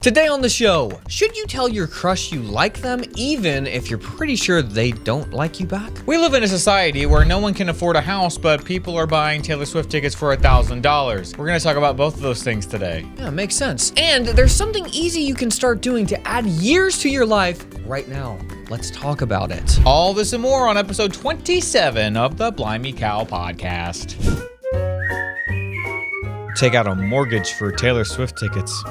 Today on the show, should you tell your crush you like them even if you're pretty sure they don't like you back? We live in a society where no one can afford a house, but people are buying Taylor Swift tickets for $1,000. We're going to talk about both of those things today. Yeah, makes sense. And there's something easy you can start doing to add years to your life right now. Let's talk about it. All this and more on episode 27 of the Blimey Cow podcast. Take out a mortgage for Taylor Swift tickets.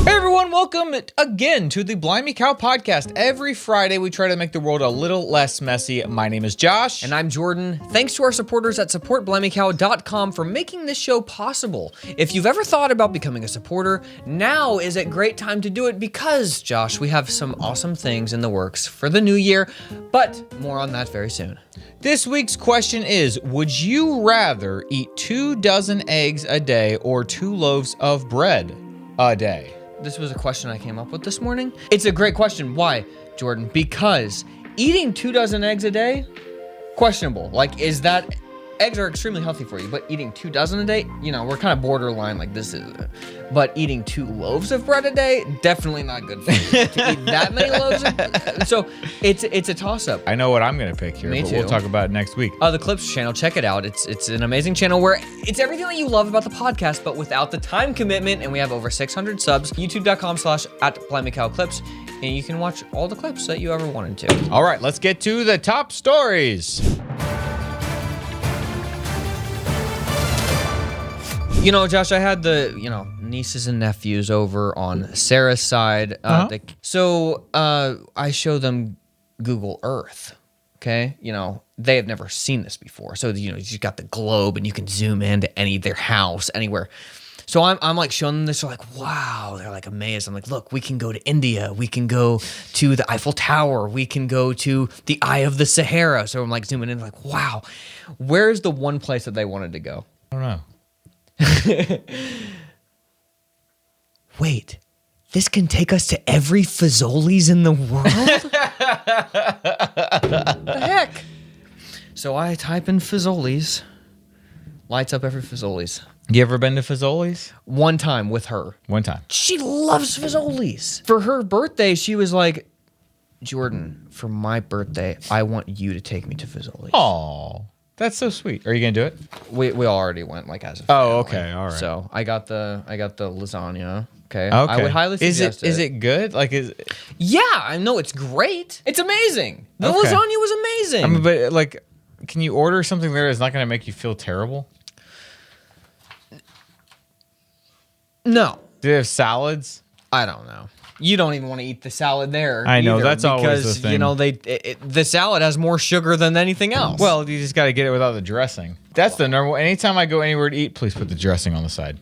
Hey everyone, welcome again to the Blimey Cow podcast. Every Friday we try to make the world a little less messy. My name is Josh. And I'm Jordan. Thanks to our supporters at supportblimeycow.com for making this show possible. If you've ever thought about becoming a supporter, now is a great time to do it because, Josh, we have some awesome things in the works for the new year, but more on that very soon. This week's question is, would you rather eat 2 dozen eggs a day or 2 loaves of bread a day? This was a question I came up with this morning. It's a great question. Why, Jordan? Because eating 2 dozen eggs a day, questionable. Like, eggs are extremely healthy for you, but eating 2 dozen a day, we're kind of borderline, like this is, but eating 2 loaves of bread a day, definitely not good for you. To eat that many loaves so it's a toss-up. I know what I'm going to pick here, Me but too. We'll talk about it next week. The Clips channel, check it out. It's an amazing channel where it's everything that you love about the podcast, but without the time commitment, and we have over 600 subs, youtube.com/@BlimeyCowClips, and you can watch all the clips that you ever wanted to. All right, let's get to the top stories. Josh, I had the, nieces and nephews over on Sarah's side. So I show them Google Earth, okay? They have never seen this before. So, you've got the globe and you can zoom into their house, anywhere. So I'm like showing them this, they're like, wow, they're like amazed. I'm like, look, we can go to India. We can go to the Eiffel Tower. We can go to the Eye of the Sahara. So I'm like zooming in like, wow, where's the one place that they wanted to go? I don't know. Wait, this can take us to every Fazoli's in the world? The heck? So I type in Fazoli's, lights up every Fazoli's. You ever been to Fazoli's? One time with her. One time. She loves Fazoli's. For her birthday, she was like, Jordan, for my birthday, I want you to take me to Fazoli's. Oh, that's so sweet. Are you gonna do it? We already went as a family. Oh, okay, all right. So I got the lasagna. Okay. Okay. I would highly suggest it. Is it good? Like, Yeah, I know it's great. It's amazing. The Okay. lasagna was amazing. I mean, but like, can you order something there that's not gonna make you feel terrible? No, Do they have salads? I don't know. You don't even want to eat the salad there. I know, either, that's always because the thing. the salad has more sugar than anything else. Well, you just got to get it without the dressing. That's the number one. Anytime I go anywhere to eat, please put the dressing on the side.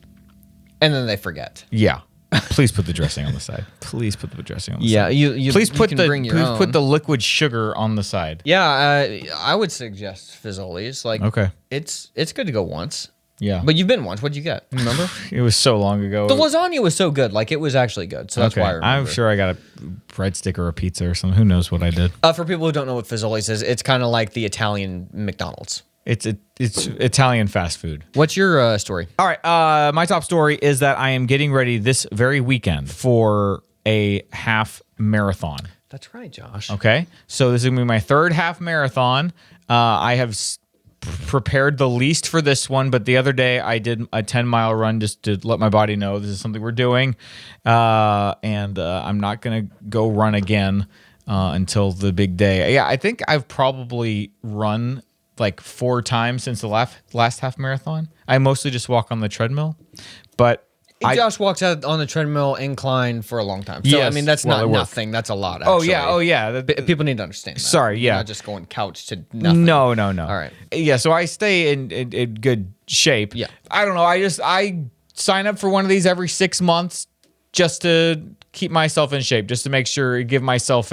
and then they forget. Yeah. Please put the dressing on the side. Please put the dressing on the Yeah, side. you Please you put can the bring your please own. put the liquid sugar on the side. Yeah, I would suggest Fazoli's. Like, Okay. it's good to go once. Yeah. But you've been once. What'd you get? Remember? It was so long ago. The lasagna was so good. Like, it was actually good. So that's why I remember. I'm sure I got a breadstick or a pizza or something. Who knows what I did? For people who don't know what Fazoli's is, it's kind of like the Italian McDonald's. It's Italian fast food. What's your story? All right. My top story is that I am getting ready this very weekend for a half marathon. That's right, Josh. Okay. So this is going to be my 3rd half marathon. I have prepared the least for this one, but the other day I did a 10-mile run just to let my body know this is something we're doing. And I'm not going to go run again until the big day. Yeah, I think I've probably run like 4 times since the last half marathon. I mostly just walk on the treadmill, but Josh walks out on the treadmill incline for a long time. So, Yes, I mean, that's well, not it worked. nothing. That's a lot, actually. Oh yeah. People need to understand that. Sorry, yeah. You're not just going couch to nothing. No. All right. Yeah, so I stay in good shape. Yeah. I don't know. I sign up for one of these every 6 months just to keep myself in shape, just to make sure, give myself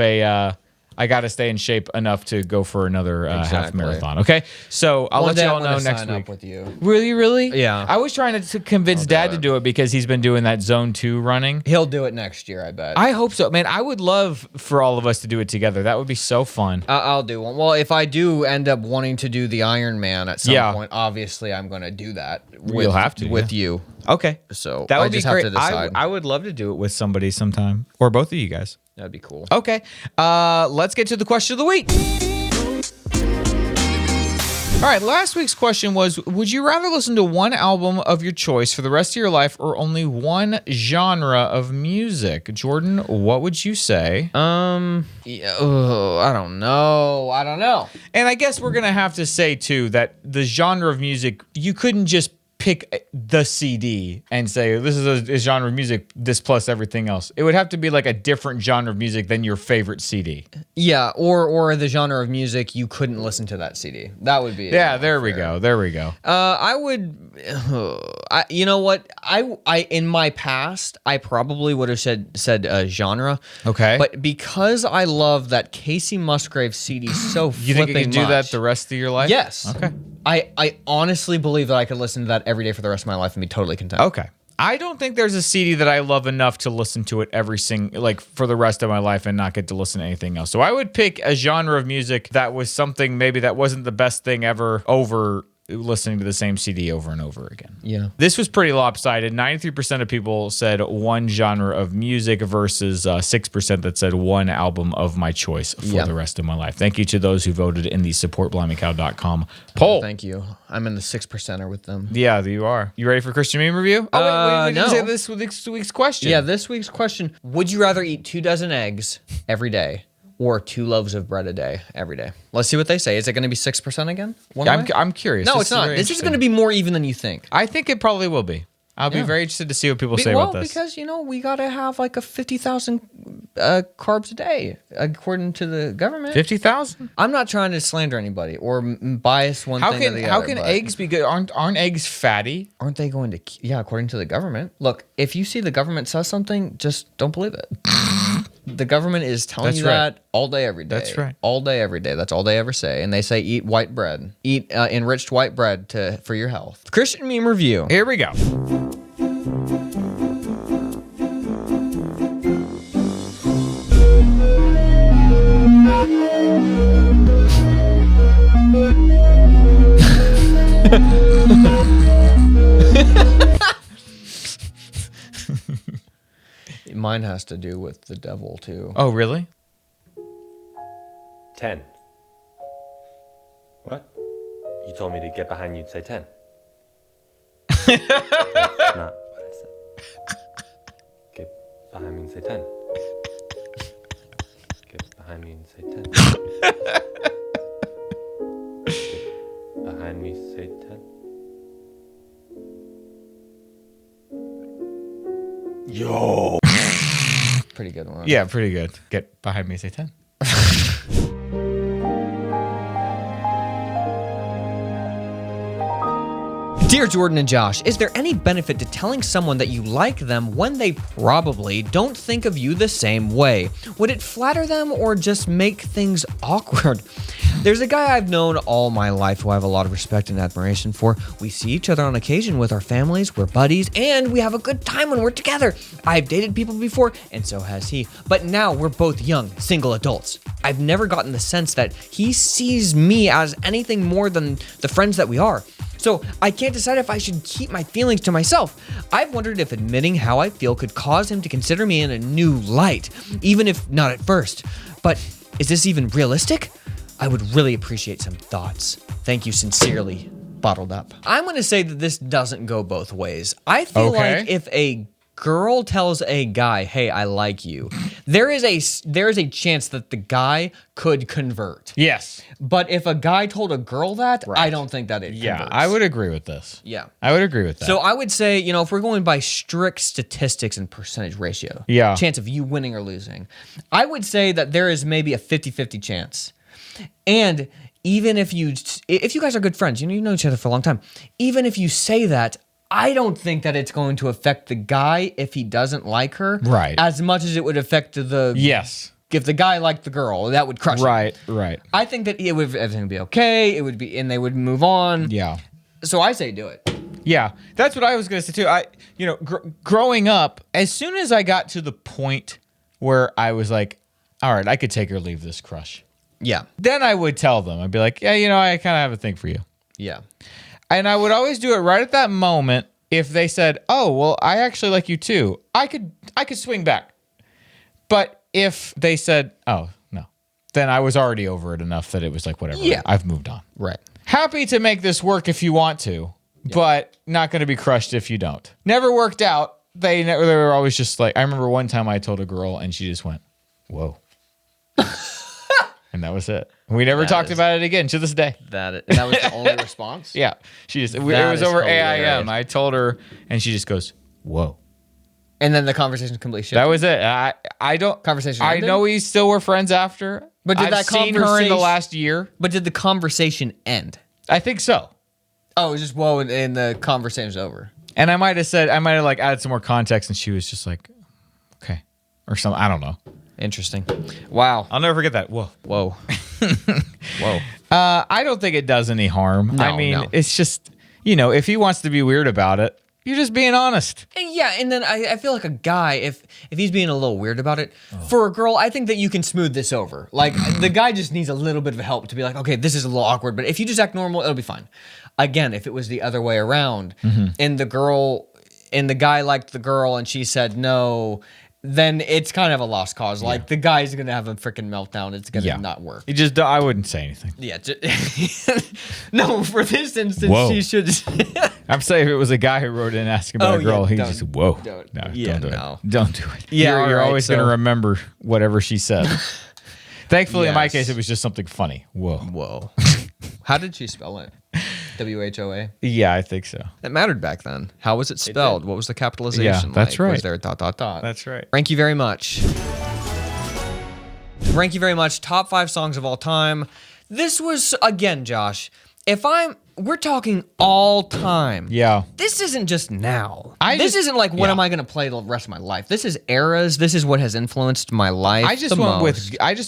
I got to stay in shape enough to go for another half Exactly. marathon. Okay, so I'll let you all know next sign week. up with you. Really? Yeah. I was trying to convince Dad to do it because he's been doing that Zone 2 running. He'll do it next year, I bet. I hope so, man. I would love for all of us to do it together. That would be so fun. I'll do one. Well, if I do end up wanting to do the Iron Man at some Yeah. point, obviously I'm going to do that. You'll have to, with yeah. you. Okay. So That I would be just great. have to decide. I would love to do it with somebody sometime, or both of you guys. That'd be cool. Okay. Let's get to the question of the week. All right, last week's question was, would you rather listen to one album of your choice for the rest of your life or only one genre of music? Jordan, what would you say? Yeah, I don't know. And I guess we're going to have to say, too, that the genre of music, you couldn't just pick the CD and say, this is a genre of music, this plus everything else. It would have to be like a different genre of music than your favorite CD. Yeah, or the genre of music you couldn't listen to that CD. That would be Yeah, there we go. There we go. I would, you know what? I in my past, I probably would have said genre. Okay. But because I love that Casey Musgrave CD so You think you could do that the rest of your life? Yes. Okay. I honestly believe that I could listen to that every day for the rest of my life and be totally content. Okay. I don't think there's a CD that I love enough to listen to it for the rest of my life and not get to listen to anything else. So I would pick a genre of music that was something maybe that wasn't the best thing ever over listening to the same CD over and over again. Yeah. This was pretty lopsided. 93% of people said one genre of music versus 6% that said one album of my choice for the rest of my life. Thank you to those who voted in the supportblimeycow.com poll. Thank you. I'm in the 6%er with them. Yeah, you are. You ready for Christian meme review? Oh, wait, no. say this week's question. Yeah, this week's question. Would you rather eat 24 eggs every day or 2 loaves of bread a day every day? Let's see what they say. Is it going to be 6% again? I'm curious. No, it's not. This is going to be more even than you think. I think it probably will be. I'll be very interested to see what people say about this. Well, because, we got to have like a 50,000 carbs a day, according to the government. 50,000? I'm not trying to slander anybody or bias one thing or the other. How can eggs be good? Aren't eggs fatty? Aren't they going to... Yeah, according to the government. Look, if you see the government says something, just don't believe it. The government is telling you that all day, every day. That's right. All day, every day. That's all they ever say. And they say eat white bread. Eat enriched white bread for your health. Christian meme review. Here we go. Mine has to do with the devil, too. Oh, really? 10. What? You told me to get behind you and say 10. That's not what I said. Get behind me and say 10. Get behind me and say 10. Get behind me, say 10. Yo! Pretty good one. Yeah, pretty good. Get behind me, say 10. Dear Jordan and Josh, is there any benefit to telling someone that you like them when they probably don't think of you the same way? Would it flatter them or just make things awkward? There's a guy I've known all my life who I have a lot of respect and admiration for. We see each other on occasion with our families, we're buddies, and we have a good time when we're together. I've dated people before, and so has he. But now we're both young, single adults. I've never gotten the sense that he sees me as anything more than the friends that we are. So I can't decide if I should keep my feelings to myself. I've wondered if admitting how I feel could cause him to consider me in a new light, even if not at first. But is this even realistic? I would really appreciate some thoughts. Thank you sincerely, Bottled Up. I'm going to say that this doesn't go both ways. I feel like if a girl tells a guy, hey, I like you, there is a chance that the guy could convert. Yes. But if a guy told a girl that, I don't think that it converts. I would agree with this. Yeah. I would agree with that. So I would say, if we're going by strict statistics and percentage ratio, chance of you winning or losing, I would say that there is maybe a 50-50 chance. And even if you guys are good friends, you know each other for a long time, even if you say that, I don't think that it's going to affect the guy if he doesn't like her, as much as it would affect the If the guy liked the girl, that would crush him. Right. I think that everything would be okay. It would be, and they would move on. Yeah. So I say do it. Yeah, that's what I was gonna say too. Growing up, as soon as I got to the point where I was like, all right, I could take or leave this crush. Yeah. Then I would tell them. I'd be like, yeah, I kind of have a thing for you. Yeah. And I would always do it right at that moment if they said, "Oh, well, I actually like you too," I could swing back. But if they said, "Oh, no," then I was already over it enough that it was like, whatever. Yeah. I've moved on. Right. Happy to make this work if you want to, but not going to be crushed if you don't. Never worked out. They were always just like, I remember one time I told a girl and she just went, "Whoa." And that was it. We never talked about it again to this day. And that was the only response? Yeah. It was over hilarious. AIM. I told her and she just goes, "Whoa." And then the conversation completely shifted. That was it. I don't. Conversation I ended? know we still were friends after. But did I've that seen her in the conversation- last year. But did the conversation end? I think so. Oh, it was just whoa, and the conversation was over. And I might have like added some more context, and she was just like, "Okay," or something. I don't know. Interesting. Wow. I'll never forget that. Whoa. Whoa. Whoa. I don't think it does any harm. No, I mean, no. it's just, if he wants to be weird about it, you're just being honest. And yeah, and then I feel like a guy, if he's being a little weird about it, for a girl, I think that you can smooth this over. Like, the guy just needs a little bit of help to be like, okay, this is a little awkward, but if you just act normal, it'll be fine. Again, if it was the other way around, and the guy liked the girl and she said no, then it's kind of a lost cause. Like, the guy's gonna have a freaking meltdown. It's gonna not work. I wouldn't say anything. Yeah. No, for this instance, Whoa. she should. I'm saying if it was a guy who wrote in asking about a girl, he'd don't- just, whoa. don't- No, yeah, don't do no. it. Don't do it. Yeah, You're all right, always going to so- remember whatever she said. Thankfully, in my Yes. case, it was just something funny. Whoa. Whoa. How did she spell it? WHOA? Yeah, I think so. It mattered back then. How was it spelled? What was the capitalization? Yeah, that's like? right. Was there a ... That's right. Rank you very much. Rank you very much. Top 5 songs of all time. This was, again, Josh, we're talking all time. Yeah. This isn't just now. This This isn't like, when yeah. am I going to play the rest of my life? This is eras. This is what has influenced my life. I just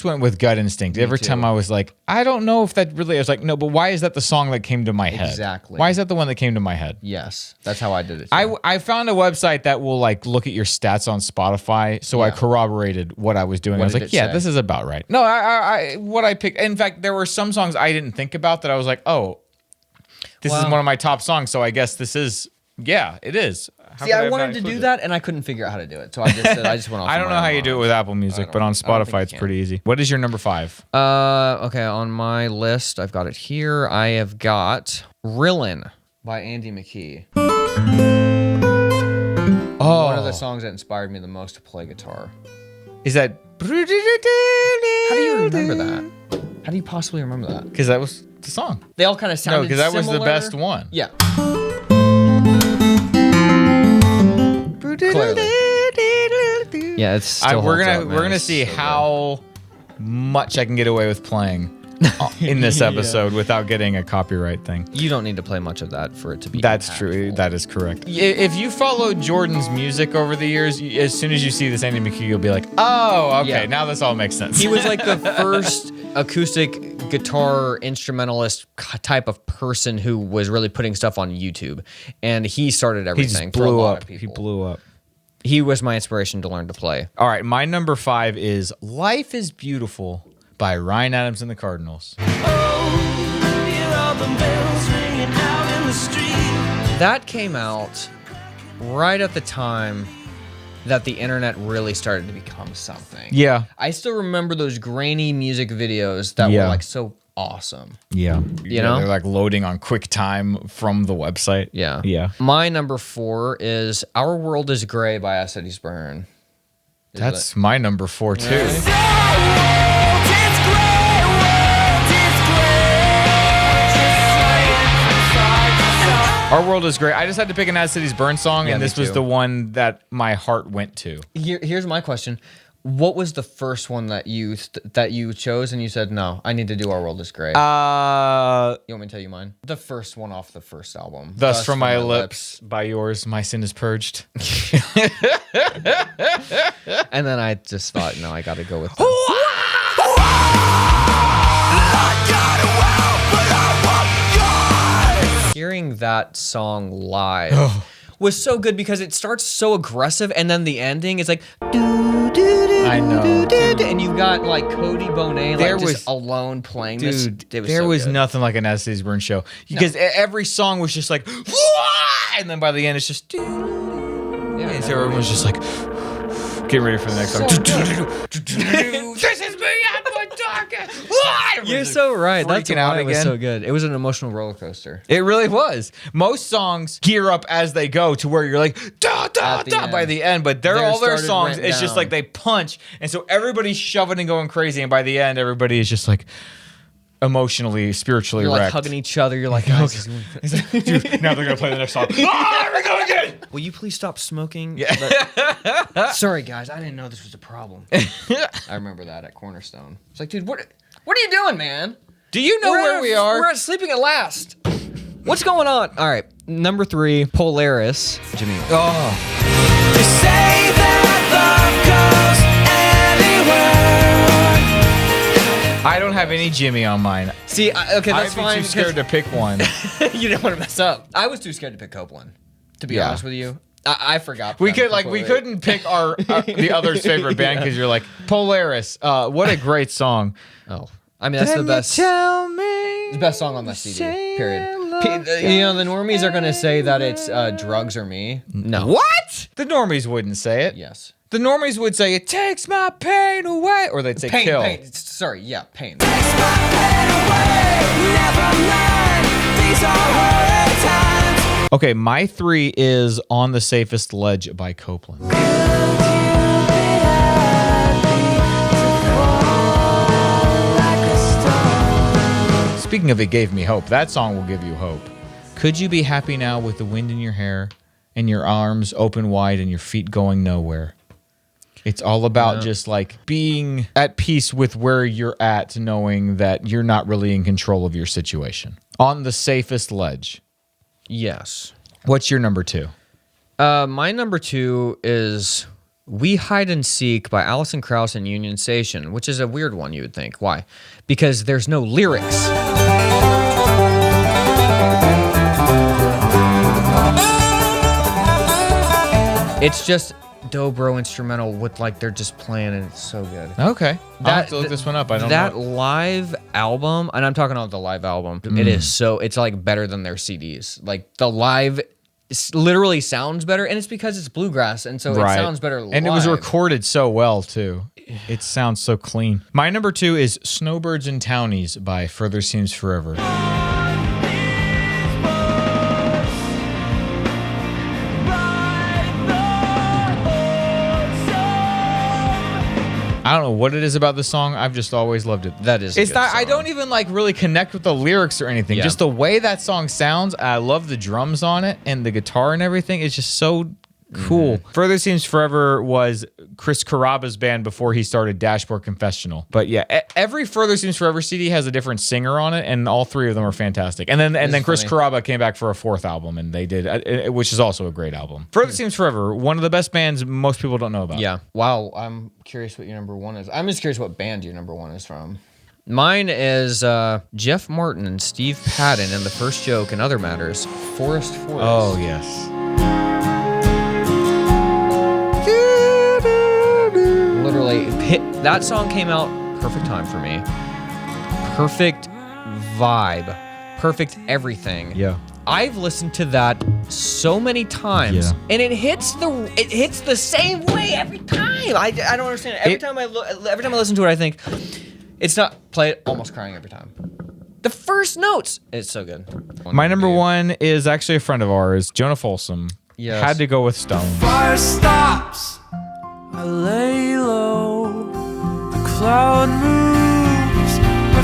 went with gut instinct. Every time I was like, I don't know if that really. I was like, no, but why is that the song that came to my head? Exactly. Why is that the one that came to my head? Yes, that's how I did it. too. I found a website that will like look at your stats on Spotify, so I corroborated what I was doing. What I was did like, it yeah, say? this is about right. No, what I picked. In fact, there were some songs I didn't think about that I was like, oh, this is Wow. one of my top songs, so I guess this is. Yeah, it is. How See, could I have wanted not to do included it? that, and I couldn't figure out how to do it. So I just said, I just went off. I don't know how you do it with Apple Music, but on Spotify it's you pretty easy. What is your number 5? Okay, on my list, I've got it here. I have got "Rillin" by Andy McKee. Oh, One of the songs that inspired me the most to play guitar. is that? How do you remember that? How do you possibly remember that? Because that was the song. They all kind of sounded No, because that was the similar. best one. Yeah. Clearly. Yeah, it's still We're holds gonna up, man. we're gonna It's see so good. how much I can get away with playing in this episode without getting a copyright thing. You don't need to play much of that for it to be. That's true. impactful. That is correct. If you follow Jordan's music over the years, as soon as you see this Andy McKee, you'll be like, oh, okay, Yeah. now this all makes sense. He was like the first acoustic guitar instrumentalist type of person who was really putting stuff on YouTube, and he started He everything just for a blew lot up. of He people. blew up. He was my inspiration to learn to play. All right, my number 5 is "Life Is Beautiful" by Ryan Adams and the Cardinals. That came out right at the time that the internet really started to become something. Yeah. I still remember those grainy music videos that Yeah. were like so awesome. Yeah. You know? They're like loading on QuickTime from the website. Yeah. Yeah. My number 4 is "Our World Is Gray" by Us Eddie Spurn. Is That's my number 4 too. Our World Is Great. I just had to pick an As Cities Burn song, Yeah, and me this was too. the one that my heart went to. Here's my question. What was the first one that you chose and you said, no, I need to do "Our World Is Gray"? You want me to tell you mine? The first one off the first album. Thus from my lips, by yours, my sin is purged. And then I just thought, no, I got to go with Hearing that song live was so good because it starts so aggressive, and then the ending is like, I know, dude. and you got like Cody Bonet like There just was- alone playing Dude, this. there was good. nothing like an Estes Burn show because every song was just like, and then by the end it's just, and so everyone's just like, getting ready for the next song. This is me at my darkest. You're so right. That's freaking why out it was again. so good. It was an emotional roller coaster. It really was. Most songs gear up as they go to where you're like, da, da, At the da, end. by the end, but all their started songs, went it's just down. like they punch, and so everybody's shoving and going crazy, and by the end, everybody is just like emotionally, spiritually You're like wrecked. hugging each other. You're like, guys, Dude, now they're gonna play the next song. Ah, here we go again. will you please stop smoking? Yeah. Sorry, guys. I didn't know this was a problem. I remember that at Cornerstone. It's like, dude, what are you doing, man? Do you know where we are? We're at Sleeping at Last. What's going on? All right. Number 3, Polaris. Jimmy. Oh, They say that love goes anywhere. I don't have any Jimmy on mine. See, okay, that's I'd be fine. too scared to pick one. You didn't want to mess up. I was too scared to pick Copeland, to be honest with you. I forgot. We them could we completely. couldn't pick our the other's favorite band because you're like Polaris. What a great song. Oh, I mean that's the best. Tell me The best song on that CD. Period. You know the normies are gonna say that it's drugs or me. No. what? The normies wouldn't say it. Yes. The normies would say it takes my pain away, or they'd say Pain. kill. Pain. Sorry. Yeah. Pain. Never mind, these are horrid times. Okay, my 3 is On the Safest Ledge by Copeland. Speaking of It Gave Me Hope, that song will give you hope. Could you be happy now with the wind in your hair and your arms open wide and your feet going nowhere? It's all about just like being at peace with where you're at, knowing that you're not really in control of your situation. On the Safest Ledge. Yes. What's your number 2? My number 2 is We Hide and Seek by Alison Krauss and Union Station, which is a weird one, you would think. Why? Because there's no lyrics. It's just dobro instrumental with like they're just playing and it's so good. Okay. I'll have to look this one up. I don't that know. live album, and I'm talking about the live album. It is so it's like better than their CDs. Like the live literally sounds better, and it's because it's bluegrass, and so it sounds better live. And it was recorded so well, too. It sounds so clean. My number 2 is Snowbirds and Townies by Further Seems Forever. I don't know what it is about the song. I've just always loved it. That is a It's good not. I song. don't even like really connect with the lyrics or anything. Yeah. Just the way that song sounds. I love the drums on it and the guitar and everything. It's just so cool. Further Seems Forever was Chris Caraba's band before he started Dashboard Confessional. But yeah, every Further Seems Forever CD has a different singer on it, and all 3 of them are fantastic. And then Chris funny. Caraba came back for a 4th album, and they did, which is also a great album. Further Seems Forever, one of the best bands most people don't know about. Yeah. Wow. I'm curious what your number 1 is. I'm just curious what band your number 1 is from. Mine is Jeff Martin and Steve Padden and The First Joke and Other Matters. Forest. Oh yes. Literally, that song came out perfect time for me. Perfect vibe. Perfect everything. Yeah. I've listened to that so many times, Yeah. and it hits the same way every time. I don't understand it. Every time I listen to it, I think it's not play it almost crying every time. The first notes, it's so good. My number 1 is actually a friend of ours, Jonah Folsom. Yes. Had to go with Stone. Fire stops. I lay low. The cloud moves. I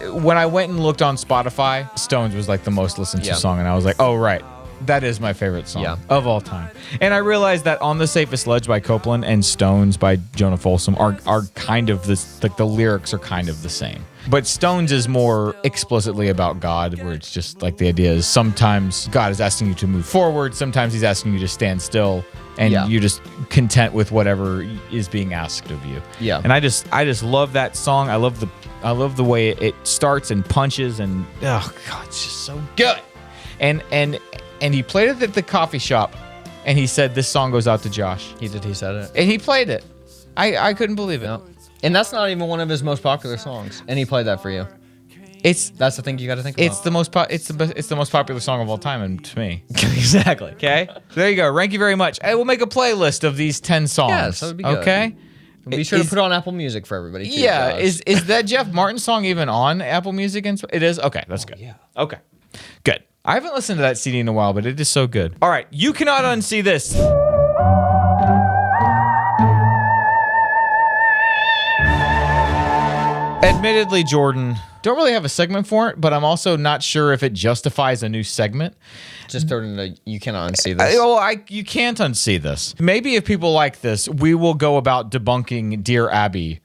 follow. When I went and looked on Spotify, Stones was like the most listened to Yeah. song, and I was like, oh right, that is my favorite song of all time. And I realized that On the Safest Ledge by Copeland and Stones by Jonah Folsom are kind of this, like the lyrics are kind of the same. But Stones is more explicitly about God, where it's just like the idea is sometimes God is asking you to move forward, sometimes he's asking you to stand still, and you're just content with whatever is being asked of you. Yeah. And I just love that song. I love the way it starts and punches, and oh god, it's just so good. And and he played it at the coffee shop, and he said, "This song goes out to Josh." He said it. And he played it. I couldn't believe it. No. And that's not even one of his most popular songs. And he played that for you. That's the thing you got to think about. It's the most it's the most popular song of all time, and to me. Exactly. Okay. There you go. Thank you very much. Hey, we'll make a playlist of these 10 songs. Yes, that would be good. Okay. Be sure to put it on Apple Music for everybody, too. Yeah. Josh. Is that Jeff Martin song even on Apple Music? It is. Okay, that's good. yeah. Okay. Good. I haven't listened to that CD in a while, but it is so good. All right, you cannot unsee this. Admittedly, Jordan, don't really have a segment for it, but I'm also not sure if it justifies a new segment. Just throw it in the, you cannot unsee this. You can't unsee this. Maybe if people like this, we will go about debunking Dear Abby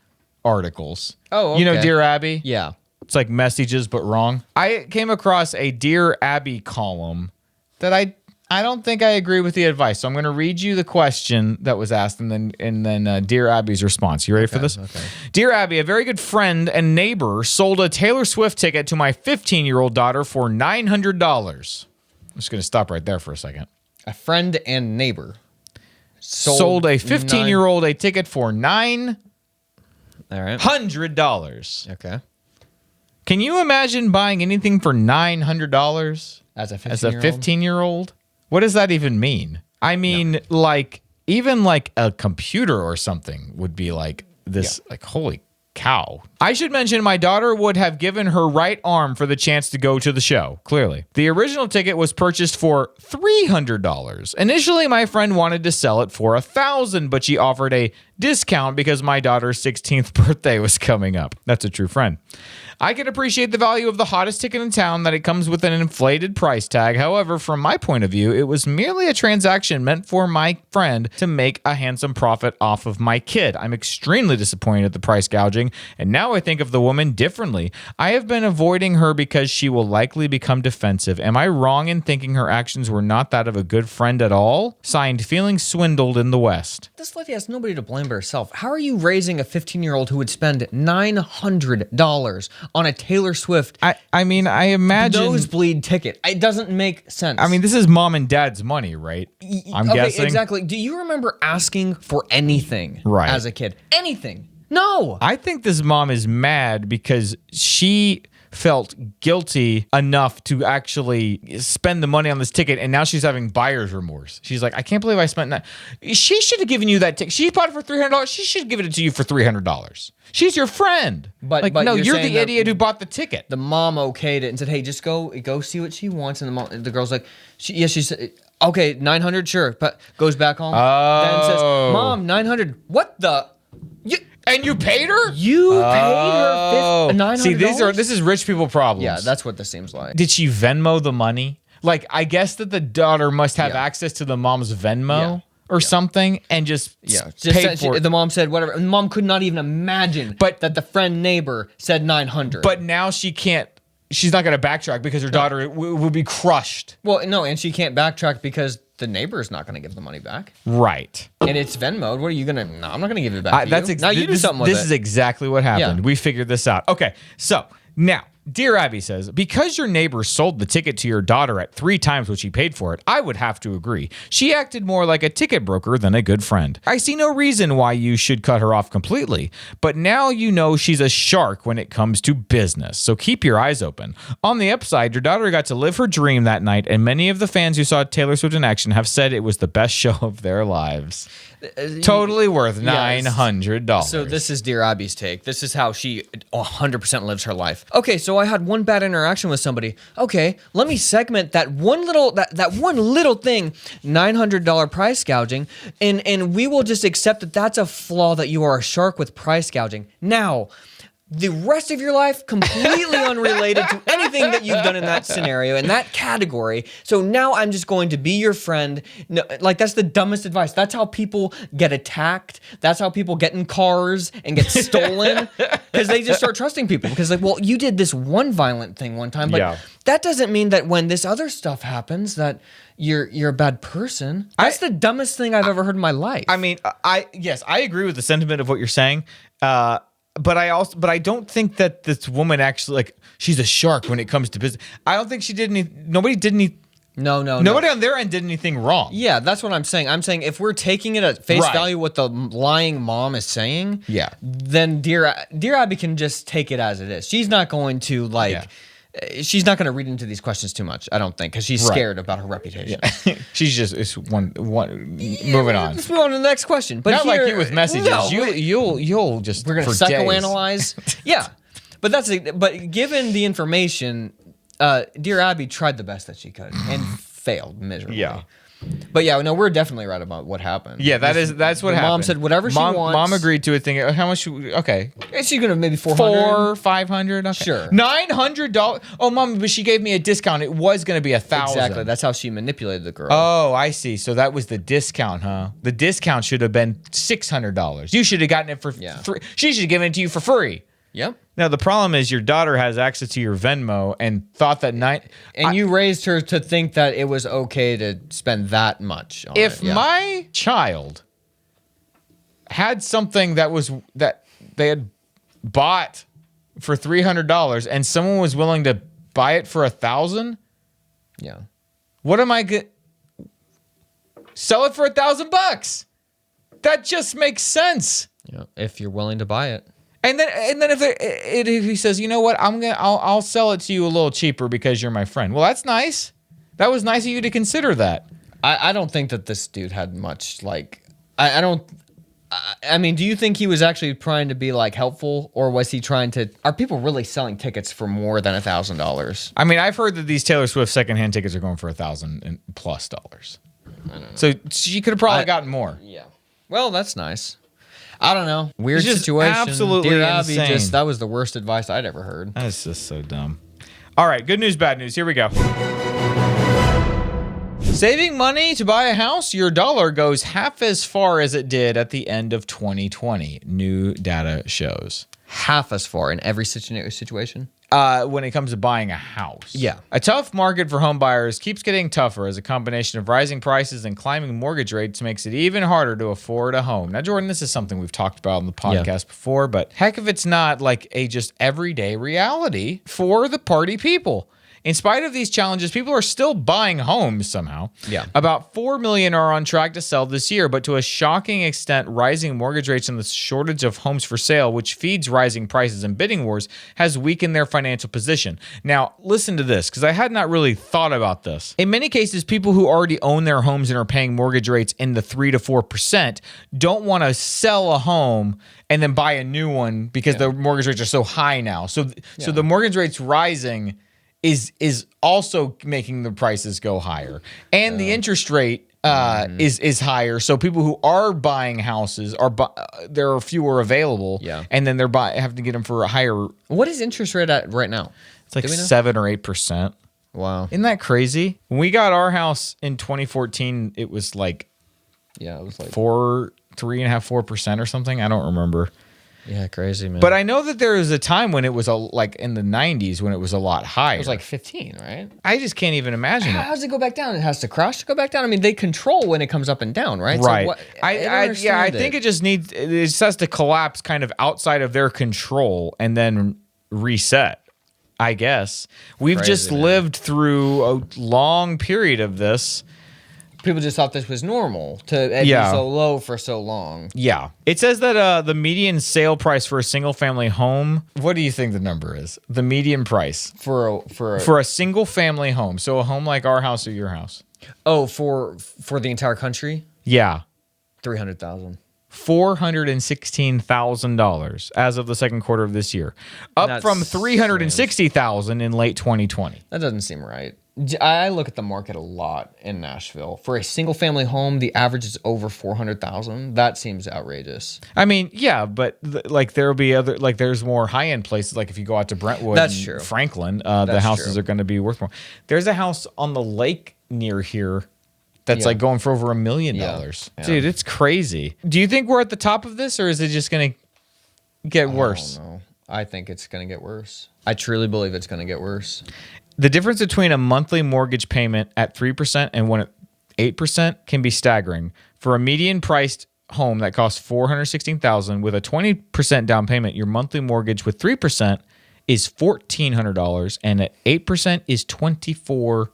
articles. Oh, okay. You know Dear Abby? Yeah. It's like messages, but wrong. I came across a Dear Abby column that I don't think I agree with the advice. So I'm going to read you the question that was asked and then Dear Abby's response. You ready for this? Okay. Dear Abby, a very good friend and neighbor sold a Taylor Swift ticket to my 15-year-old daughter for $900. I'm just going to stop right there for a second. A friend and neighbor Sold a 15-year-old a ticket for All right. $900. Okay. Can you imagine buying anything for $900 As a 15-year-old? as a 15-year-old? What does that even mean? I mean, like, even like a computer or something would be like this, like, holy cow. I should mention my daughter would have given her right arm for the chance to go to the show, clearly. The original ticket was purchased for $300. Initially, my friend wanted to sell it for $1,000, but she offered a discount because my daughter's 16th birthday was coming up. That's a true friend. I can appreciate the value of the hottest ticket in town, that it comes with an inflated price tag. However, from my point of view, it was merely a transaction meant for my friend to make a handsome profit off of my kid. I'm extremely disappointed at the price gouging, and now I think of the woman differently. I have been avoiding her because she will likely become defensive. Am I wrong in thinking her actions were not that of a good friend at all? Signed, feeling swindled in the West. This lady has nobody to blame but herself. How are you raising a 15-year-old who would spend $900 on a Taylor Swift I mean, I imagine nosebleed ticket? It doesn't make sense. I mean, this is mom and dad's money, right? I'm guessing. Exactly. Do you remember asking for anything as a kid? Anything? No. I think this mom is mad because she felt guilty enough to actually spend the money on this ticket, and now she's having buyer's remorse. She's like, I can't believe I spent that. She should have given you that ticket. She bought it for $300. She should have given it to you for $300. She's your friend. But no, you're saying the idiot who bought the ticket. The mom okayed it and said, "Hey, just go see what she wants." And the girl's like, she said, "Okay, 900, sure." But goes back home. Then says, "Mom, 900. What the? And you paid her? You paid her $900? See, this is rich people problems. Yeah, that's what this seems like. Did she Venmo the money? Like, I guess that the daughter must have access to the mom's Venmo or something, and just paid for it. The mom said whatever. And the mom could not even imagine that the friend neighbor said 900. But now she can't. She's not going to backtrack because her daughter will be crushed. Well, no, and she can't backtrack because the neighbor is not going to give the money back. Right. And it's Venmo. What are you going to? No, I'm not going to give it back. Now you do something with it. This is exactly what happened. Yeah. We figured this out. Okay, so now, Dear Abby says, because your neighbor sold the ticket to your daughter at 3 times what she paid for it, I would have to agree. She acted more like a ticket broker than a good friend. I see no reason why you should cut her off completely, but now you know she's a shark when it comes to business, so keep your eyes open. On the upside, your daughter got to live her dream that night, and many of the fans who saw Taylor Swift in action have said it was the best show of their lives. Totally worth $900. So this is Dear Abby's take. This is how she 100% lives her life. Okay, so I had one bad interaction with somebody. Okay, let me segment that one little thing, $900 price gouging, and we will just accept that that's a flaw, that you are a shark with price gouging. Now, the rest of your life, completely unrelated to anything that you've done in that scenario, in that category. So now I'm just going to be your friend. No, like, that's the dumbest advice. That's how people get attacked. That's how people get in cars and get stolen, because they just start trusting people. Because, like, well, you did this one violent thing one time, but that doesn't mean that when this other stuff happens that you're a bad person. That's the dumbest thing I've ever heard in my life. I mean, I agree with the sentiment of what you're saying. But I don't think that this woman actually, like, she's a shark when it comes to business. I don't think she did any. Nobody did any No. Nobody on their end did anything wrong. Yeah, that's what I'm saying. I'm saying if we're taking it at face Right. value, what the lying mom is saying, Yeah. then dear Abby can just take it as it is. She's not going to she's not going to read into these questions too much. I don't think, because she's Right. scared about her reputation. She's just it's one moving on. Let's move on to the next question. But Not here, like you with messages. No, You'll just we're going to for days. psychoanalyze. Yeah, but but given the information, dear Abby tried the best that she could and failed miserably. Yeah. But yeah, no, we're definitely right about what happened. Yeah, that's what the happened. mom said whatever she wants. Mom agreed to a thing. How much? Okay, She's gonna maybe 400. 500. Okay. Sure. $900. Oh, mom, but she gave me a discount. It was gonna be 1,000. Exactly. That's how she manipulated the girl. Oh, I see. So that was the discount, huh? The discount should have been $600. You should have gotten it for free. She should have given it to you for free. Yep. Now the problem is your daughter has access to your Venmo and thought that you raised her to think that it was okay to spend that much on if it. Yeah. my child had something that they had bought for $300 and someone was willing to buy it for 1,000, Yeah. what am I sell it for $1,000? That just makes sense. Yeah. If you're willing to buy it. And then if he says, you know what, I'll sell it to you a little cheaper because you're my friend. Well, that's nice. That was nice of you to consider that. I don't think that this dude had much I don't. I mean, do you think he was actually trying to be helpful, or was he trying to? Are people really selling tickets for more than $1,000? I mean, I've heard that these Taylor Swift secondhand tickets are going for $1,000+. I don't know. So she could have probably gotten more. Yeah. Well, that's nice. I don't know. Weird It's just situation. absolutely Dear Abby, insane. that was the worst advice I'd ever heard. That's just so dumb. All right, good news, bad news. Here we go. Saving money to buy a house, your dollar goes half as far as it did at the end of 2020. New data shows. Half as far in every situation. When it comes to buying a house. Yeah. A tough market for home buyers keeps getting tougher as a combination of rising prices and climbing mortgage rates makes it even harder to afford a home. Now, Jordan, this is something we've talked about on the podcast before, but heck if it's not a just everyday reality for the party people. In spite of these challenges, people are still buying homes somehow. Yeah. About 4 million are on track to sell this year, but to a shocking extent, rising mortgage rates and the shortage of homes for sale, which feeds rising prices and bidding wars, has weakened their financial position. Now, listen to this, because I had not really thought about this. In many cases, people who already own their homes and are paying mortgage rates in the 3 to 4% don't want to sell a home and then buy a new one because the mortgage rates are so high now. So the mortgage rates rising is also making the prices go higher, and the interest rate is higher. So people who are buying houses there are fewer available, and then they're having to get them for a higher. What is interest rate at right now? It's like 7 or 8%. Wow, isn't that crazy? When we got our house in 2014, it was it was like 3.5-4% or something. I don't remember. Yeah, crazy, man. But I know that there was a time when it was in the 90s when it was a lot higher. It was 15, right? I just can't even imagine How does it go back down? It has to crash to go back down. I mean, they control when it comes up and down, right? Right. So I think it just has to collapse kind of outside of their control and then reset. I guess we've just lived through a long period of this. People just thought this was normal to be so low for so long. Yeah. It says that the median sale price for a single family home, what do you think the number is? The median price for a single family home. So a home like our house or your house. Oh, for the entire country? Yeah. $300,000. $416,000 as of the second quarter of this year, up from $360,000 in late 2020. That doesn't seem right. I look at the market a lot in Nashville. For a single family home, the average is over $400,000. That seems outrageous. I mean, yeah, but there'll be other there's more high end places. Like if you go out to Brentwood, that's true. Franklin, the houses are going to be worth more. There's a house on the lake near here that's going for over $1 million. Yeah. Dude, it's crazy. Do you think we're at the top of this, or is it just going to get worse? I don't know. I think it's going to get worse. I truly believe it's going to get worse. The difference between a monthly mortgage payment at 3% and one at 8% can be staggering. For a median priced home that costs $416,000 with a 20% down payment, your monthly mortgage with 3% is $1,400, and at 8% is $2,450.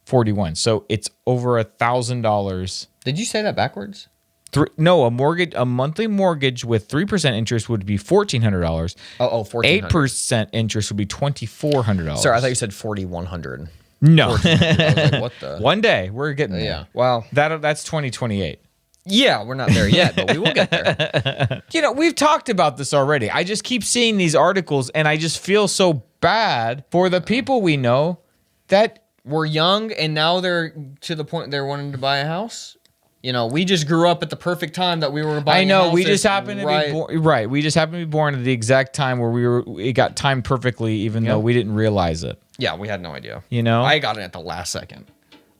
41. So it's over $1,000. Did you say that backwards? A monthly mortgage with 3% interest would be $1,400. Oh, 1400. 8% interest would be $2,400. Sorry, I thought you said 4,100. No. 1400. I was like, what the? One day we're getting there. Yeah. Wow. That's 2028. Yeah, we're not there yet, but we will get there. We've talked about this already. I just keep seeing these articles and I just feel so bad for the people we know that We're young and now they're to the point they're wanting to buy a house. We just grew up at the perfect time that we were buying. I know. houses. We just happened to be born. Right. We just happened to be born at the exact time where it got timed perfectly, even though we didn't realize it. Yeah, we had no idea. I got it at the last second.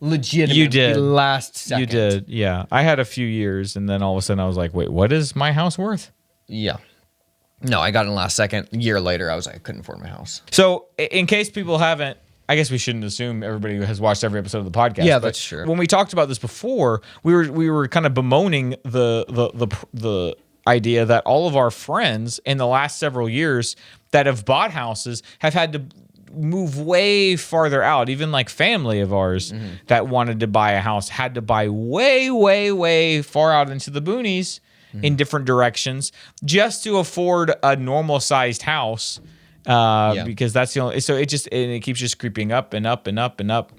Legitimately. You did. The last second. You did. Yeah. I had a few years and then all of a sudden I was like, wait, what is my house worth? Yeah. No, I got it in the last second. A year later, I was like, I couldn't afford my house. So in case people haven't, I guess we shouldn't assume everybody has watched every episode of the podcast. Yeah, but that's true. When we talked about this before, we were kind of bemoaning the idea that all of our friends in the last several years that have bought houses have had to move way farther out. Even like family of ours that wanted to buy a house had to buy way, way, way far out into the boonies in different directions just to afford a normal sized house. Because that's the only, so it keeps just creeping up and up and up and up.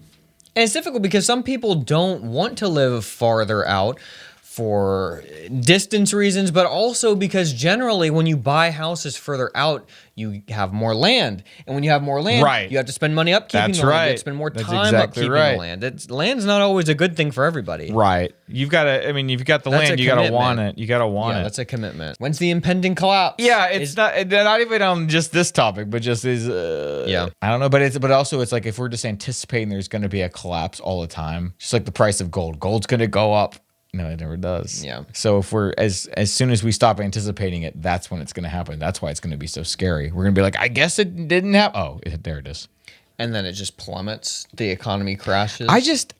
And it's difficult because some people don't want to live farther out for distance reasons, but also because generally when you buy houses further out, you have more land. And when you have more land, you have to spend money upkeeping the land. You have to spend more time upkeeping the land. Land's not always a good thing for everybody. Right. You've got to, you've got the land, you got to want it. You got to want it. That's a commitment. When's the impending collapse? Yeah, it's not even on just this topic, but just is, I don't know, but also it's like if we're just anticipating there's going to be a collapse all the time, just like the price of gold. Gold's going to go up. No, it never does. Yeah. So if we're as soon as we stop anticipating it, that's when it's going to happen. That's why it's going to be so scary. We're going to be like, I guess it didn't happen. Oh, there it is. And then it just plummets. The economy crashes.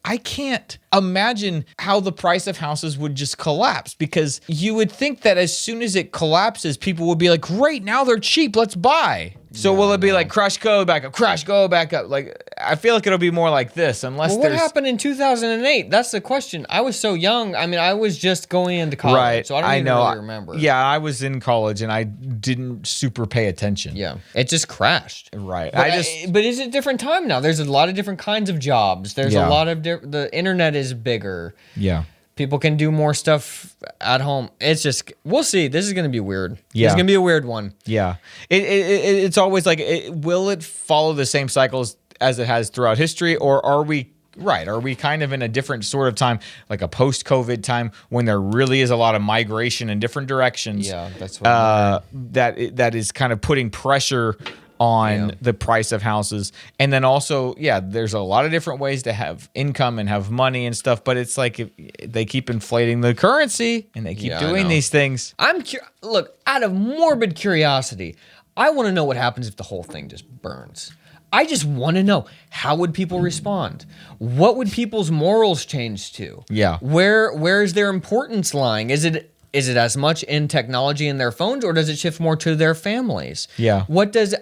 I can't imagine how the price of houses would just collapse, because you would think that as soon as it collapses, people would be like, great, now they're cheap, let's buy. So will it be like crash, go back up, crash, go back up? Like, I feel like it'll be more like this unless what happened in 2008? That's the question. I was so young. I was just going into college. Right. So I don't even really remember. Yeah, I was in college and I didn't super pay attention. Yeah. It just crashed. Right. But it's a different time now. There's a lot of different kinds of jobs. There's a lot of the internet is bigger. Yeah. People can do more stuff at home. It's just, we'll see. This is going to be weird. Yeah. It's going to be a weird one. Yeah. It's always like, will it follow the same cycles as it has throughout history? Or are we kind of in a different sort of time, like a post-COVID time when there really is a lot of migration in different directions? Yeah, that's what that is kind of putting pressure on the price of houses. And then also, there's a lot of different ways to have income and have money and stuff, but it's like if they keep inflating the currency and they keep doing these things. Look, out of morbid curiosity, I want to know what happens if the whole thing just burns. I just want to know, how would people respond? What would people's morals change to? Yeah. Where is their importance lying? Is it as much in technology in their phones, or does it shift more to their families? Yeah.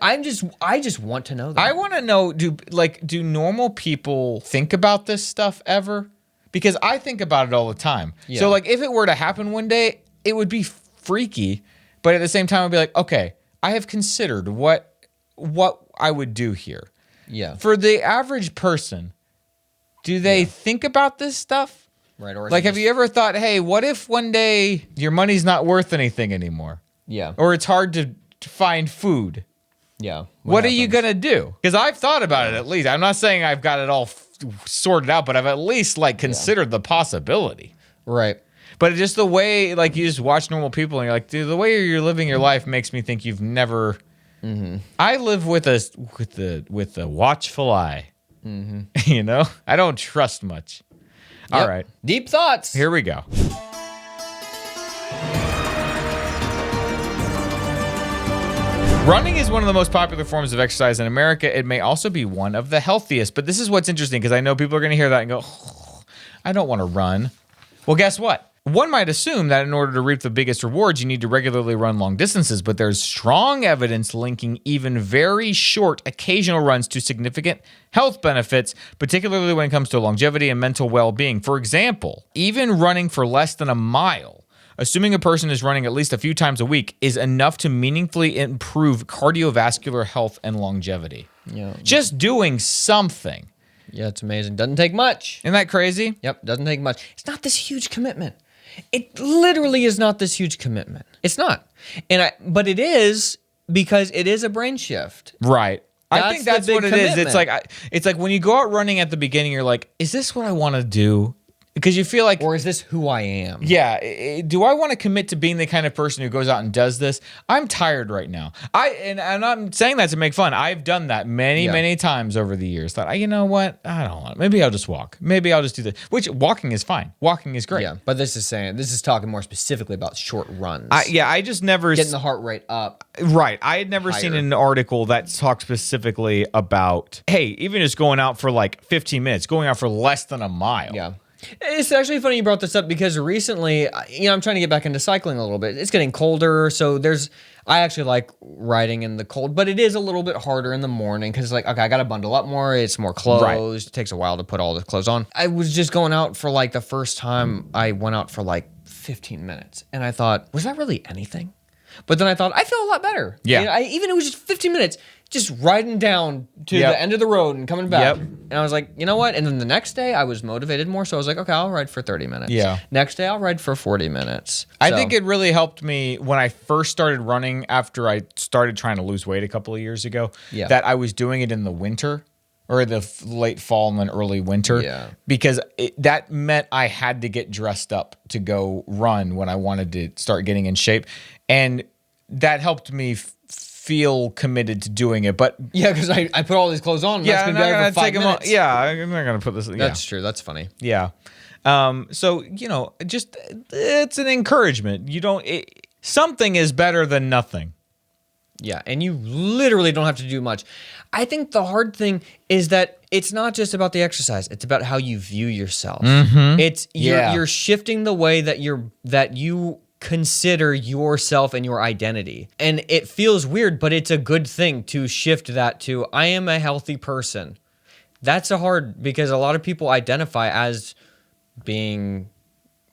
I just want to know that. I want to know, do normal people think about this stuff ever? Because I think about it all the time. Yeah. So like if it were to happen one day, it would be freaky, but at the same time I'd be like, okay, I have considered what I would do here. Yeah. For the average person, do they think about this stuff? Right. Or like, have you ever thought, hey, what if one day your money's not worth anything anymore? Yeah. Or it's hard to find food? Yeah. What are you going to do? Because I've thought about it at least. I'm not saying I've got it all sorted out, but I've at least considered the possibility. Right. But just the way, you just watch normal people and you're like, dude, the way you're living your life makes me think you've never... Mm-hmm. I live with a watchful eye. Mm-hmm. I don't trust much. Yep. All right. Deep thoughts. Here we go. Running is one of the most popular forms of exercise in America. It may also be one of the healthiest. But this is what's interesting, because I know people are going to hear that and go, oh, I don't want to run. Well, guess what? One might assume that in order to reap the biggest rewards, you need to regularly run long distances, but there's strong evidence linking even very short occasional runs to significant health benefits, particularly when it comes to longevity and mental well-being. For example, even running for less than a mile, assuming a person is running at least a few times a week, is enough to meaningfully improve cardiovascular health and longevity. Yeah. Just doing something. Yeah, it's amazing. Doesn't take much. Isn't that crazy? Yep, doesn't take much. It's not this huge commitment. It literally is not this huge commitment. It's not. But it is because it is a brain shift. Right. I think that's the what big it is. commitment. It's like when you go out running at the beginning, you're like, is this what I want to do? Because you feel like, Or is this who I am? yeah, do I want to commit to being the kind of person who goes out and does this? I'm tired right now. And I'm saying that to make fun. I've done that many times over the years. Thought, you know what? I don't want. Maybe I'll just walk. Maybe I'll just do this. Which walking is fine. Walking is great. Yeah, but this is talking more specifically about short runs. I just never Getting the heart rate up. Right. I had never seen an article that talked specifically about, hey, even just going out for like 15 minutes, going out for less than a mile. Yeah. It's actually funny you brought this up because recently, I'm trying to get back into cycling a little bit. It's getting colder, so I actually like riding in the cold, but it is a little bit harder in the morning because it's like, okay, I got to bundle up more. It's more clothes. Right. It takes a while to put all the clothes on. I was just going out for like the first time I went out for like 15 minutes, and I thought, was that really anything? But then I thought, I feel a lot better. Yeah. Even it was just 15 minutes, just riding down to the end of the road and coming back. Yep. And I was like, you know what? And then the next day I was motivated more. So I was like, okay, I'll ride for 30 minutes. Yeah. Next day I'll ride for 40 minutes. I think it really helped me when I first started running after I started trying to lose weight a couple of years ago, that I was doing it in the winter or the late fall and then early winter. Yeah. Because that meant I had to get dressed up to go run when I wanted to start getting in shape. And that helped me feel committed to doing it. But yeah, because I put all these clothes on. And that's I'm gonna not be going over to 5 take them off. minutes. Yeah, I'm not going to put this. That's true. That's funny. Yeah. So, just it's an encouragement. Something is better than nothing. Yeah, and you literally don't have to do much. I think the hard thing is that it's not just about the exercise; it's about how you view yourself. It's you're shifting the way that you consider yourself and your identity, and it feels weird, but it's a good thing to shift that to I am a healthy person. That's hard because a lot of people identify as being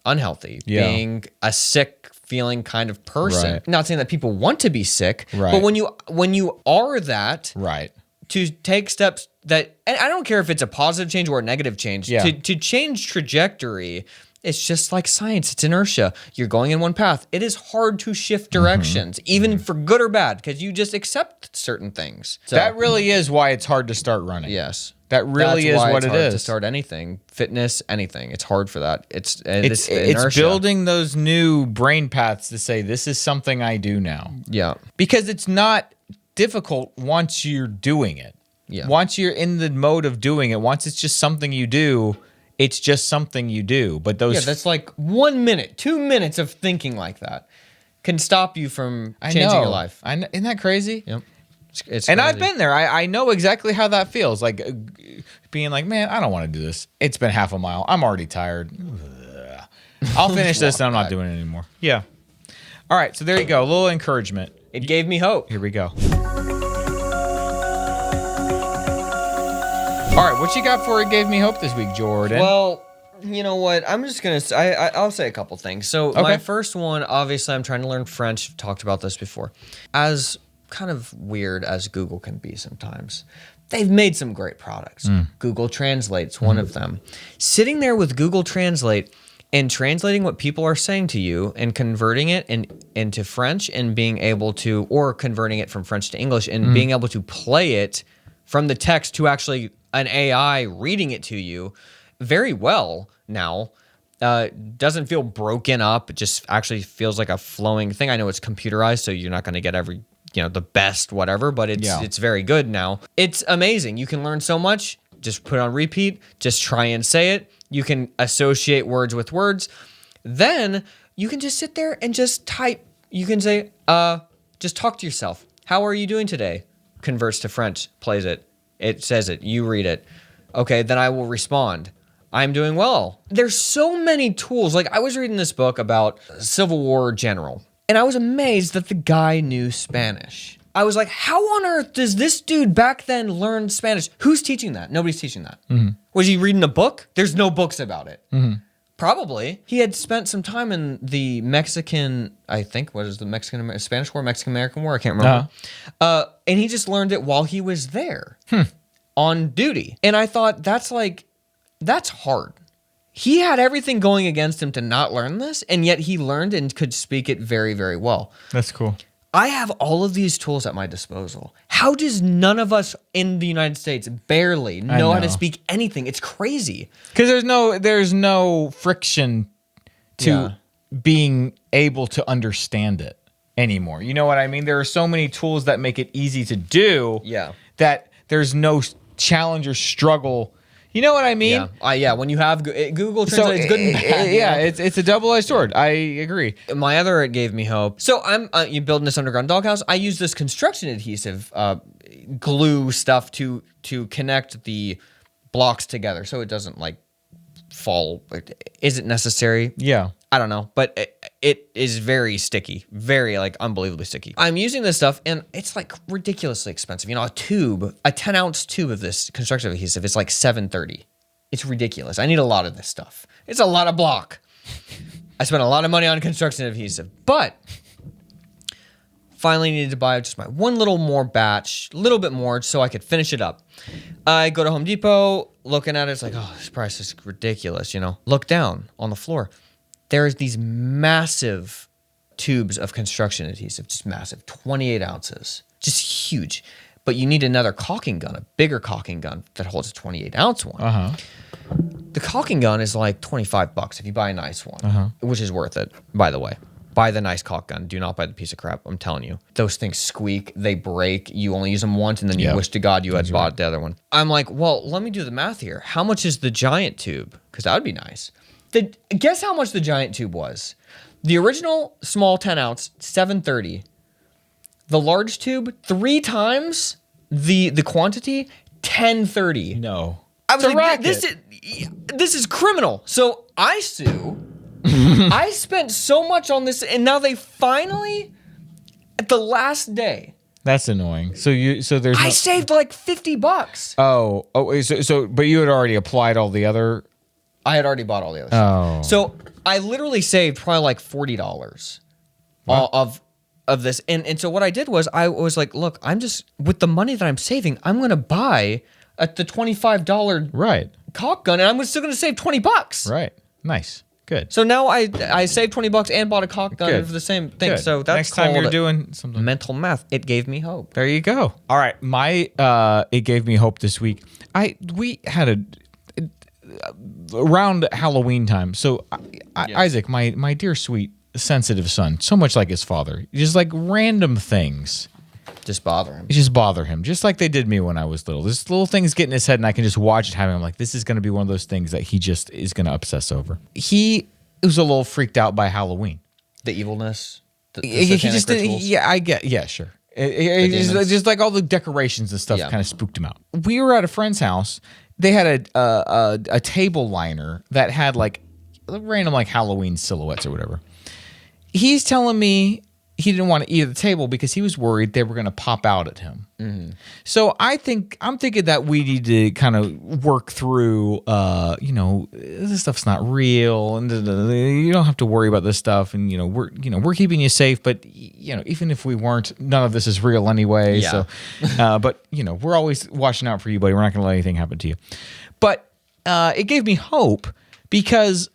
unhealthy, being a sick feeling kind of person. Right. Not saying that people want to be sick, Right. but when you are that, Right. to take steps that, and I don't care if it's a positive change or a negative change, Yeah. to change trajectory, it's just like science. It's inertia. You're going in one path. It is hard to shift directions, even for good or bad, because you just accept certain things. So, That really is why it's hard to start running. yes. That really That's is why what it's it hard is. to start anything, fitness, anything. It's hard for that. It's It's building those new brain paths to say, this is something I do now. Yeah. Because it's not difficult once you're doing it. Yeah. Once you're in the mode of doing it, once it's just something you do, it's just something you do. But those that's like 1 minute, 2 minutes of thinking like that can stop you from changing your life. I know. Isn't that crazy? Yep. It's And I've crazy. been there. I know exactly how that feels. Like being like, man, I don't want to do this. It's been half a mile. I'm already tired. I'll finish this and I'm not doing it anymore. Yeah. All right. So there you go. A little encouragement. It gave me hope. Here we go. All right. What you got for It Gave Me Hope this week, Jordan? Well, you know what? I'm just going to I'll say a couple things. So my first one, obviously, I'm trying to learn French. I've talked about this before. As kind of weird as Google can be sometimes, they've made some great products. Google Translate's one of them. Sitting there with Google Translate and translating what people are saying to you and converting it into French and being able to, or converting it from French to English and being able to play it from the text to actually an AI reading it to you very well now. Doesn't feel broken up. It just actually feels like a flowing thing. I know it's computerized, so you're not going to get every, the best whatever, but it's very good now. It's amazing. You can learn so much. Just put it on repeat. Just try and say it. You can associate words with words. Then you can just sit there and just type. You can say, just talk to yourself. How are you doing today? Converts to French, plays it. It says it. You read it. Okay, then I will respond. I'm doing well. There's so many tools. Like I was reading this book about Civil War general, and I was amazed that the guy knew Spanish. I was like, how on earth does this dude back then learn Spanish? Who's teaching that? Nobody's teaching that. Was he reading a book? There's no books about it. Probably. He had spent some time in the Mexican, I think, what is the Spanish War, Mexican-American War? I can't remember. And he just learned it while he was there on duty. And I thought, that's hard. He had everything going against him to not learn this, and yet he learned and could speak it very, very well. That's cool. I have all of these tools at my disposal. How does none of us in the United States barely know how to speak anything? It's crazy. Because there's no friction to being able to understand it anymore. You know what I mean? There are so many tools that make it easy to do that there's no challenge or struggle. You know what I mean? Yeah. When you have Google Translate, it's good and bad. Yeah, it's a double-edged sword. I agree. It gave me hope. So I'm you building this underground doghouse. I use this construction adhesive glue stuff to connect the blocks together so it doesn't like fall. Is it necessary? Yeah. I don't know, but it is very sticky, very like unbelievably sticky. I'm using this stuff and it's like ridiculously expensive. You know, a 10-ounce tube of this construction adhesive is like $7.30. It's ridiculous. I need a lot of this stuff. It's a lot of block. I spent a lot of money on construction adhesive, but finally needed to buy just my one little more batch, a little bit more so I could finish it up. I go to Home Depot, looking at it, it's like, oh, this price is ridiculous, you know. Look down on the floor. There's these massive tubes of construction adhesive, just massive, 28 ounces, just huge. But you need another caulking gun, a bigger caulking gun that holds a 28-ounce one. The caulking gun is like $25 if you buy a nice one, which is worth it, by the way. Buy the nice caulk gun. Do not buy the piece of crap. I'm telling you. Those things squeak. They break. You only use them once, and then you wish to God you had bought the other one. I'm like, well, let me do the math here. How much is the giant tube? Because that would be nice. Guess how much the giant tube was? The original small 10-ounce, $7.30. The large tube, 3 times the quantity, $10.30. No. I was like, this is criminal. So I sue. I spent so much on this, and now they finally, at the last day. That's annoying. I saved like $50. But you had already applied all the other. I had already bought all the other stuff. So I literally saved probably like $40 of this. And so what I did was I was like, look, I'm just, with the money that I'm saving, I'm going to buy at the $25 caulk gun, and I'm still going to save $20. Right. Nice. Good. So now I saved $20 and bought a caulk gun for the same thing. Good. So that's next time you're doing something. Mental math. It gave me hope. There you go. All right. It gave me hope this week. We had around Halloween time. So Isaac, my dear sweet sensitive son, so much like his father, just like random things. Just bother him. Just bother him. Just like they did me when I was little. This little things get in his head and I can just watch it happen. I'm like, this is going to be one of those things that he just is going to obsess over. He was a little freaked out by Halloween. The evilness? He just did. Yeah, I get. Yeah, sure. Just like all the decorations and stuff kind of spooked him out. We were at a friend's house. They had a table liner that had like random like Halloween silhouettes or whatever. He's telling me he didn't want to eat at the table because he was worried they were going to pop out at him. So I'm thinking that we need to kind of work through, this stuff's not real, and you don't have to worry about this stuff, and we're keeping you safe, but even if we weren't, none of this is real anyway. Yeah. So, but we're always watching out for you, buddy. We're not going to let anything happen to you. But it gave me hope because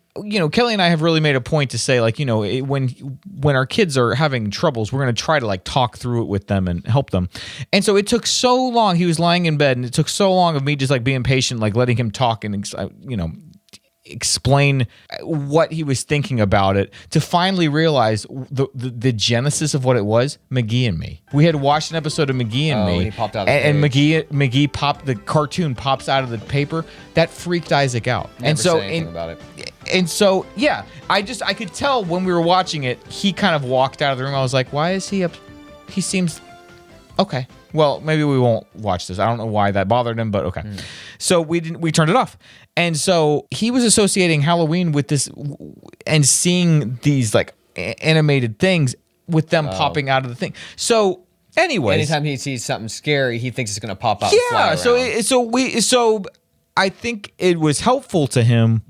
Kelly and I have really made a point to say, like, when our kids are having troubles, we're going to try to like talk through it with them and help them. And so it took so long. He was lying in bed, and it took so long of me just like being patient, like letting him talk and explain what he was thinking about it, to finally realize the genesis of what it was. McGee and Me. We had watched an episode of McGee and Me, he popped out of and McGee popped, the cartoon pops out of the paper. That freaked Isaac out. Never said anything about it. And so, yeah, I could tell when we were watching it, he kind of walked out of the room. I was like, why is he up? He seems okay. Well, maybe we won't watch this. I don't know why that bothered him, but okay. So we turned it off. And so he was associating Halloween with this and seeing these like animated things with them popping out of the thing. So anyways, anytime he sees something scary, he thinks it's going to pop out. And fly around. So I think it was helpful to him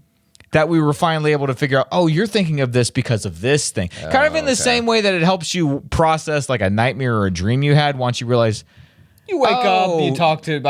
that we were finally able to figure out, oh, you're thinking of this because of this thing. Kind of in the same way that it helps you process like a nightmare or a dream you had once you realize you wake up, you talk to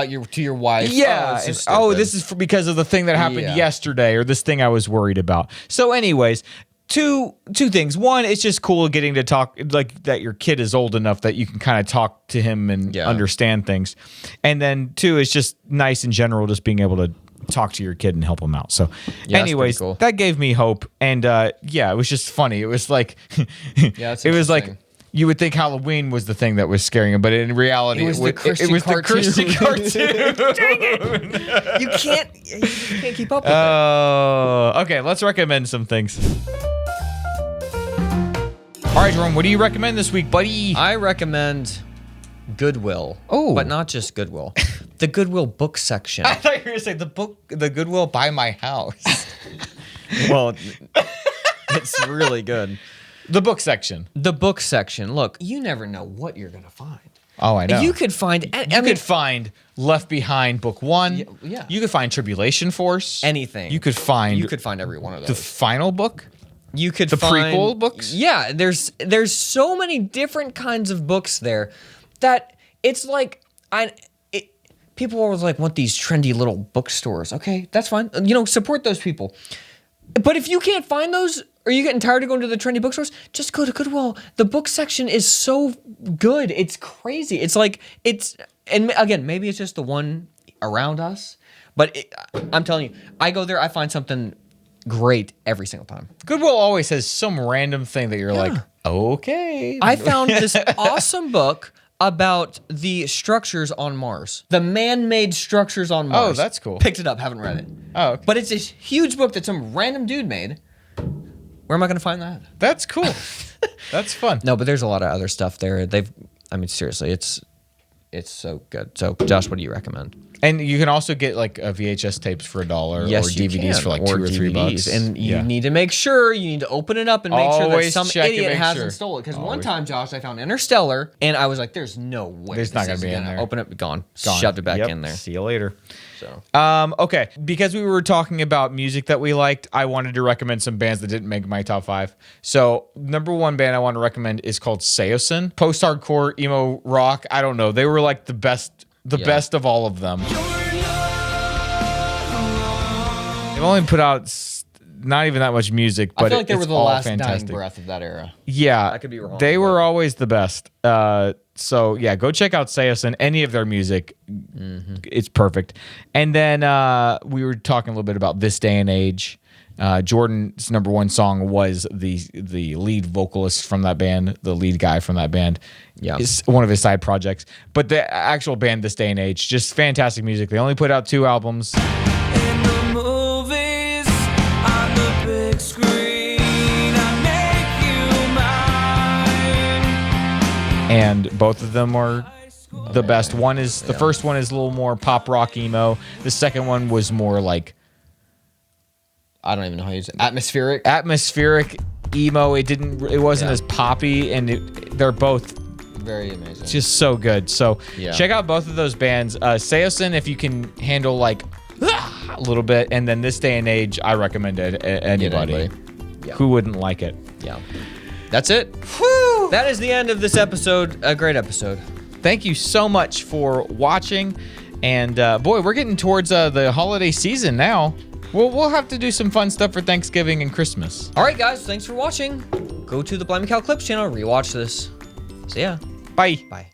your wife. Yeah. This is because of the thing that happened yesterday or this thing I was worried about. So anyways, two things. One, it's just cool getting to talk, like that your kid is old enough that you can kind of talk to him and understand things. And then two, it's just nice in general, just being able to talk to your kid and help him out. So anyways, cool. That gave me hope. And it was just funny. It was like, it was like, you would think Halloween was the thing that was scaring him, but in reality, it was the Christian cartoon. You can't keep up with it. Okay, let's recommend some things. All right, Jerome, what do you recommend this week, buddy? I recommend Goodwill. Oh. But not just Goodwill. The Goodwill book section. I thought you were going to say the Goodwill by my house. Well, it's really good. The book section. The book section. Look, you never know what you're going to find. Oh, I know. You could find... You could find Left Behind Book 1. Yeah. You could find Tribulation Force. Anything. You could find every one of those. the final book. You could the find... prequel books. Yeah, there's so many different kinds of books there that it's like... People always like want these trendy little bookstores. Okay, that's fine. Support those people. But if you can't find those, or you're getting tired of going to the trendy bookstores, just go to Goodwill. The book section is so good. It's crazy. It's like, and again, maybe it's just the one around us, but I'm telling you, I go there, I find something great every single time. Goodwill always has some random thing that you're like, okay. I found this awesome book about the structures on Mars. The man-made structures on Mars. Oh, that's cool. Picked it up, haven't read it. Oh, okay. But it's this huge book that some random dude made. Where am I going to find that? That's cool. That's fun. No, but there's a lot of other stuff there. Seriously, it's so good. So, Josh, what do you recommend? And you can also get like a VHS tapes for $1 or DVDs for like $2 or $3. And you need to make sure, you need to open it up and make sure that Always some check and idiot make hasn't sure. stole it. Because one time, Josh, I found Interstellar and I was like, there's no way. There's not going to be in there. Open it, gone. Shoved it back in there. See you later. So. Okay, because we were talking about music that we liked, I wanted to recommend some bands that didn't make my top 5. So, number one band I want to recommend is called Seosin. Post-hardcore, emo rock, I don't know. They were like the best of all of them. They've only put out not even that much music, but I feel like they were the last fantastic. dying breath of that era. Yeah, I could be wrong. They were always the best. So yeah, go check out Seosin. Any of their music, it's perfect. And then we were talking a little bit about This Day and Age. Jordan's number one song was the lead vocalist from that band, the lead guy from that band. Yeah, it's one of his side projects. But the actual band, This Day and Age, just fantastic music. They only put out 2 albums. In the movies, on the big screen, I make you mine. And both of them are the best. The first one is a little more pop rock emo. The second one was more like, I don't even know how you use it. Atmospheric emo. It wasn't as poppy, and they're both very amazing. Just so good. So check out both of those bands. Seosin, if you can handle like a little bit, and then This Day and Age, I recommend it. Anybody. Yeah. Who wouldn't like it? Yeah. That's it. Whew. That is the end of this episode. A great episode. Thank you so much for watching. And boy, we're getting towards the holiday season now. We'll have to do some fun stuff for Thanksgiving and Christmas. All right, guys. Thanks for watching. Go to the Blimey Clips channel. Rewatch this. See ya. Bye. Bye.